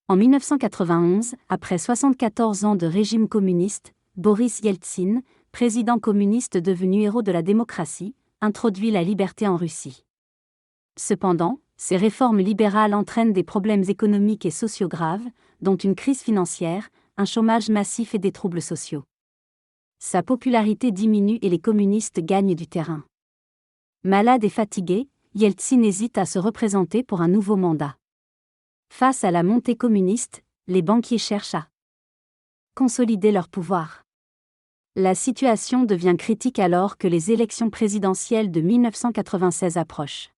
En 1991, après 74 ans de régime communiste, Boris Yeltsin, président communiste devenu héros de la démocratie, introduit la liberté en Russie. Cependant, ces réformes libérales entraînent des problèmes économiques et sociaux graves, dont une crise financière, un chômage massif et des troubles sociaux. Sa popularité diminue et les communistes gagnent du terrain. Malade et fatigué, Yeltsin hésite à se représenter pour un nouveau mandat. Face à la montée communiste, les banquiers cherchent à consolider leur pouvoir. La situation devient critique alors que les élections présidentielles de 1996 approchent.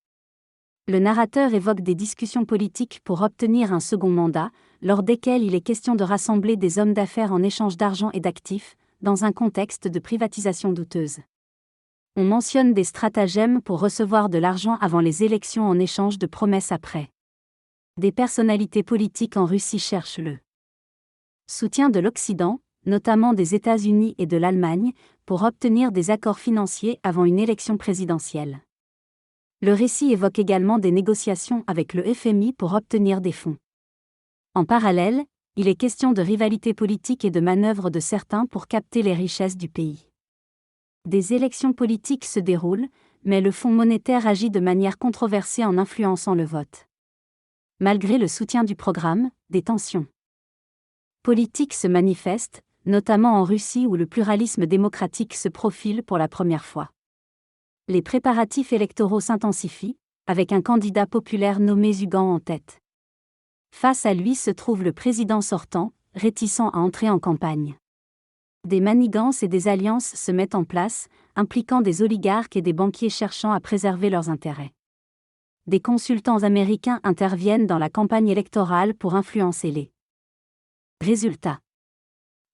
Le narrateur évoque des discussions politiques pour obtenir un second mandat, lors desquelles il est question de rassembler des hommes d'affaires en échange d'argent et d'actifs, dans un contexte de privatisation douteuse. On mentionne des stratagèmes pour recevoir de l'argent avant les élections en échange de promesses après. Des personnalités politiques en Russie cherchent le soutien de l'Occident, notamment des États-Unis et de l'Allemagne, pour obtenir des accords financiers avant une élection présidentielle. Le récit évoque également des négociations avec le FMI pour obtenir des fonds. En parallèle, il est question de rivalité politique et de manœuvres de certains pour capter les richesses du pays. Des élections politiques se déroulent, mais le Fonds monétaire agit de manière controversée en influençant le vote. Malgré le soutien du programme, des tensions politiques se manifestent, notamment en Russie où le pluralisme démocratique se profile pour la première fois. Les préparatifs électoraux s'intensifient, avec un candidat populaire nommé Zyugan en tête. Face à lui se trouve le président sortant, réticent à entrer en campagne. Des manigances et des alliances se mettent en place, impliquant des oligarques et des banquiers cherchant à préserver leurs intérêts. Des consultants américains interviennent dans la campagne électorale pour influencer les résultats.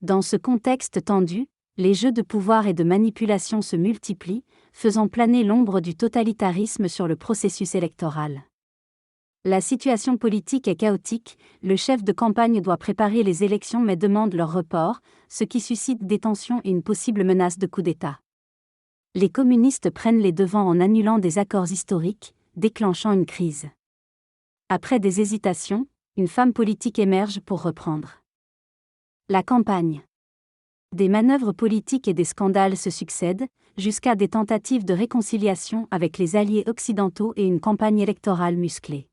Dans ce contexte tendu, les jeux de pouvoir et de manipulation se multiplient, faisant planer l'ombre du totalitarisme sur le processus électoral. La situation politique est chaotique, le chef de campagne doit préparer les élections mais demande leur report, ce qui suscite des tensions et une possible menace de coup d'État. Les communistes prennent les devants en annulant des accords historiques, déclenchant une crise. Après des hésitations, une femme politique émerge pour reprendre la campagne. Des manœuvres politiques et des scandales se succèdent, jusqu'à des tentatives de réconciliation avec les alliés occidentaux et une campagne électorale musclée.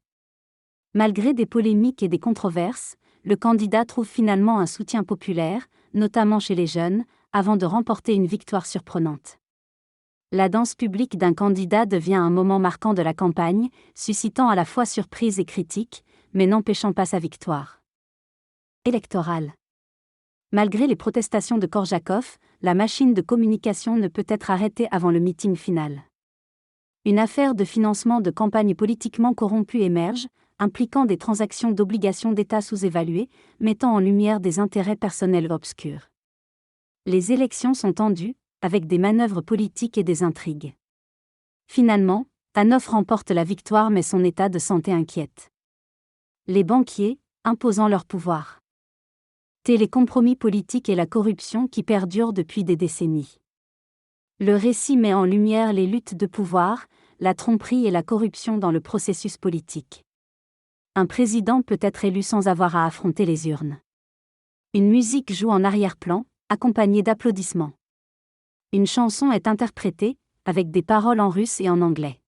Malgré des polémiques et des controverses, le candidat trouve finalement un soutien populaire, notamment chez les jeunes, avant de remporter une victoire surprenante. La danse publique d'un candidat devient un moment marquant de la campagne, suscitant à la fois surprise et critique, mais n'empêchant pas sa victoire électorale. Malgré les protestations de Korjakov, la machine de communication ne peut être arrêtée avant le meeting final. Une affaire de financement de campagne politiquement corrompue émerge, impliquant des transactions d'obligations d'État sous-évaluées, mettant en lumière des intérêts personnels obscurs. Les élections sont tendues, avec des manœuvres politiques et des intrigues. Finalement, Tanov remporte la victoire mais son état de santé inquiète. Les banquiers, imposant leur pouvoir. Les compromis politiques et la corruption qui perdurent depuis des décennies. Le récit met en lumière les luttes de pouvoir, la tromperie et la corruption dans le processus politique. Un président peut être élu sans avoir à affronter les urnes. Une musique joue en arrière-plan, accompagnée d'applaudissements. Une chanson est interprétée, avec des paroles en russe et en anglais.